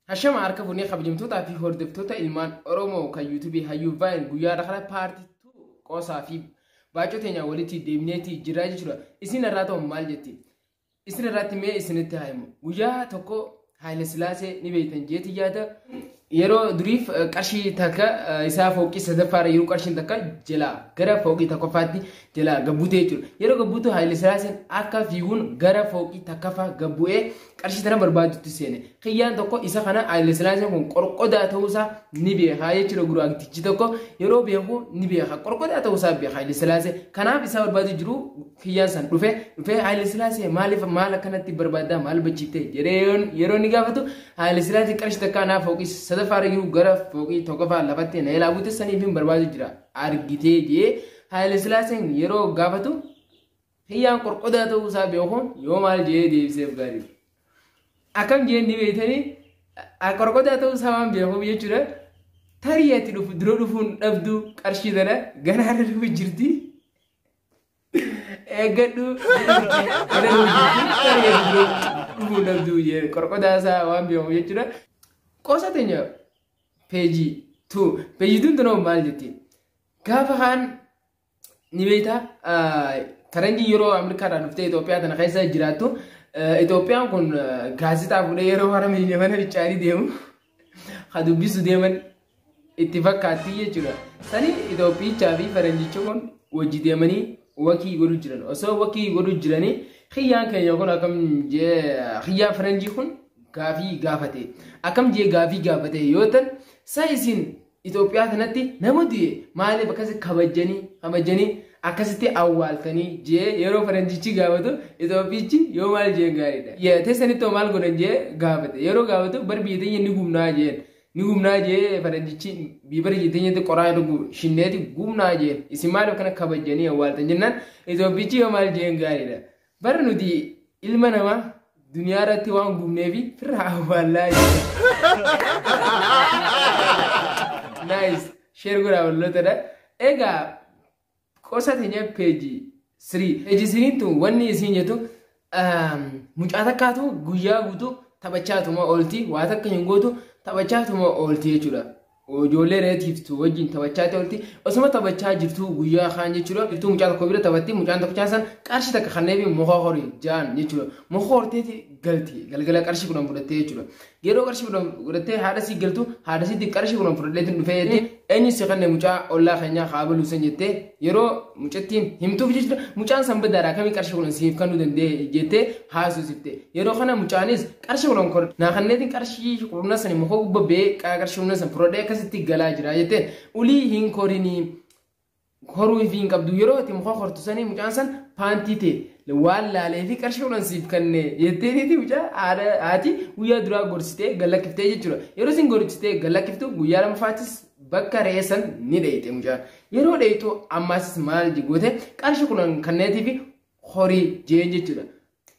Hashama harka bunee kabajamtoota fi hordoftoota ilmaan Oromoo kan YouTube hayyuu vaayil guyyaa dhaqala paartii 2 qoosaa fi baacoo teenya walitti deemneeti jiraa jechuudha. Isin irraa ta'u maal jetti? Isin irratti mee isinitti haayimu. Guyyaa tokko Haile Sillaasee ni beektan jeeti yaada. Yeroo duriif qarshii takka isaa fooqii sadaffaara yeroo qarshiin takka jala gara fooqii tokkoffaatti jala gabbutee jechuudha. Yeroo gabbutu Haile Sillaaseen akka fiiguun gara fooqii takkaffaa gabbu'ee qarshii tana barbaadutti seene. Xiyyaan tokko isa kana Haile Sillaaseen kun qorqodaa ta'uusaa ni beekaa jechuudha. Guraagtichi tokko yeroo beeku ni beeka qorqodaa ta'uusaa beeka Haile Sillaasee. Kanaaf isa barbaadu jiru xiyyaan san dhufee Haile Sillaasee maaliif maal akkanatti barbaaddaa maal bachiitte jedhee yeroo ni gaafatu Haile Sillaasee qarshii takka naaf fooqii sadaffaara yeroo gara fooqii tokkoffaa lafatti na ilaaluutti saniif hin barbaadu jira argitee jee Haile Sillaaseen yeroo gaafatu hiyyaan qorqodaa ta'uusaa beekuun yoo maal jee deebiseef gaarii akkam jee ni beeytanii qorqodaa ta'uusaa waan beekuuf jechuudha tariyaatti dura dhufuun dhabdu qarshii tana ganaarra dhufu jirti eeggadhu dhufuun dhabdu jee qorqodaasaa waan beekuuf jechuudha qoosa teenya peejii 2 peejii 2 tunoo maal jetti gaafa kaan ni beeyta karanjii yeroo Ameerikaadhaan dhuftee Itoophiyaa tana keessa jiraattu Itoophiyaan kun gaazexaa fuudhee yeroo haramii mana bichaanii deemu ha dubbisu deeman itti fakkaatti jechuudha. Sani Itoophiichaa fi faranjichi kun wajji deemanii wakii godhu jiran osoo wakii godhu jiranii xiyyaan keenya kun akkam jee xiyyaan faranjii kun gaafii gaafate akkam jee gaafii gaafate yoo ta'an saayisiin Itoophiyaa kanatti namooti maaliif akkasi kabajanii akkasitti awwaaltanii jee yeroo faranjichi gaafatu Itoophiichi yoo maal jee gaariidha. Teessanitti maal godhan jee gaafate yeroo gaafatu bar biyya teenya ni gumnaa jee faranjichi biyya biyya teenyatti qoraa dhugu shinneeti gumnaa jee isin maaliif kana kabajanii awwaaltan jennaan Itoophiichi yoo maal jee gaariidha. Bar nuti ilma namaa dunia rati waan gumneefi firraa awwaalaa nice share godhaa wallootadha. Egaa qoosa teenya peejii 3 peejii 3 tun wanni isiin jettu mucaa takkaatu guyyaa guutuu taphachaatuma oolti waa takka hin gootu taphachaatuma oolti jechuudha. Ijoollee reetiiftu wajjin taphachaa oolti osuma taphachaa jirtu guyyaa kaan jechuudha. Jirtu mucaa tokko bira taphatti mucaan tokko san qarshii takka kanneefi muka horii jaan jechuudha. Muka horteeti galti galgala qarshii kudhan fudhattee jechuudha. Yeroo qarshii kudhan fudhattee haadha sii galtu haadha siitti qarshii kudhan fudhadheetiin dhufee jettee eenyu si kanne mucaa ollaa keenyaa kaabaluu san jettee yeroo mucattiin himtuuf jechuudha. Mucaan san badaadhaa kamii qarshii kudhan siif kannuu danda'e jettee haasofsiifte. Yeroo kana mucaanis qarshii kudhan kor naa kanneetiin qarshii kudhan san muka gubbee qarshii kudhan san fudhadhee akkasitti galaa jira jettee ulii hin korinii koruu fi hin qabdu yeroo itti muka hortu sanii mucaan san paantii ta'e waan laalee fi qarshii kudhan siif kanne jetteeti mucaa haati guyyaa duraa gorsitee gallakiftee jechuudha. Yeroo isin gorsitee gallakiftu guyyaa lamaffaattis bakka reessan ni dheeyite mucaan. Yeroo dheeytu ammaasis maal goote qarshii kudhan kanneetii fi horii jeen jechuudha.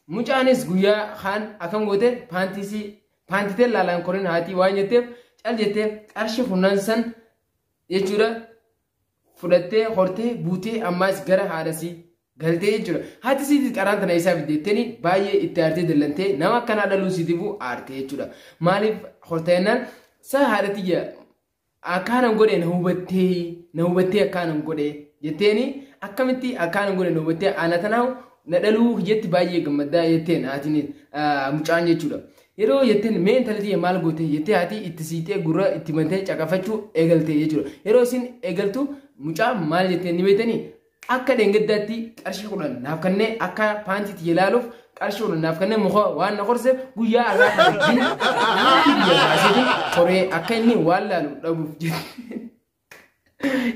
Mucaanis guyyaa kaan akkam goote paantitee laalaan korin haati waan jetteef cal jettee qarshii kudhan san jechuudha fudhattee hortee buutee ammaas gara haadhasii galtee jechuudha. Haati siitii qaraan tana isaa fiddeettanii baay'ee itti aartee dallantee nama akkanaa dhaluu siitiifuu aartee jechuudha. Maaliif horteenaan saa haadhatiyya akkaanan godhe na hubattee akkaanan godhe jetteeni akkamitti akkaanan godhe na hubattee ana tanaa na dhaluu jetti baay'ee gammaddaa jetteen haatiin mucaan jechuudha. Yeroo jetteen mee intalli maal goote jettee haati itti siitee gurra itti bantee caqafachuu eegalte jechuudha. Yeroo isin eegaltu mucaa maal jetteen ni beektanii akka deengaddaatti qarshii kudhan naaf kannee akka paantiitti ilaaluuf qarshii kudhan naaf kannee muka waan na qorseef guyyaa irraa kan wajjin koree akka inni waan laalu dhabuuf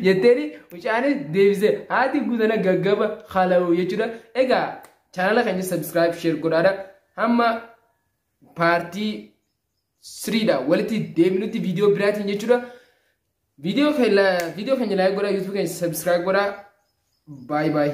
jetteeni mucaanis deebisee haati guutana gaggaba haala'u jechuudha. Egaa chaanala keenya subscribe share godhaadha. Hamma paartii 3dha walitti deebinutti viidiyoo biraatiin jechuudha. Viidiyoo keenya like godhaa YouTube keenya subscribe godhaa. Bye bye.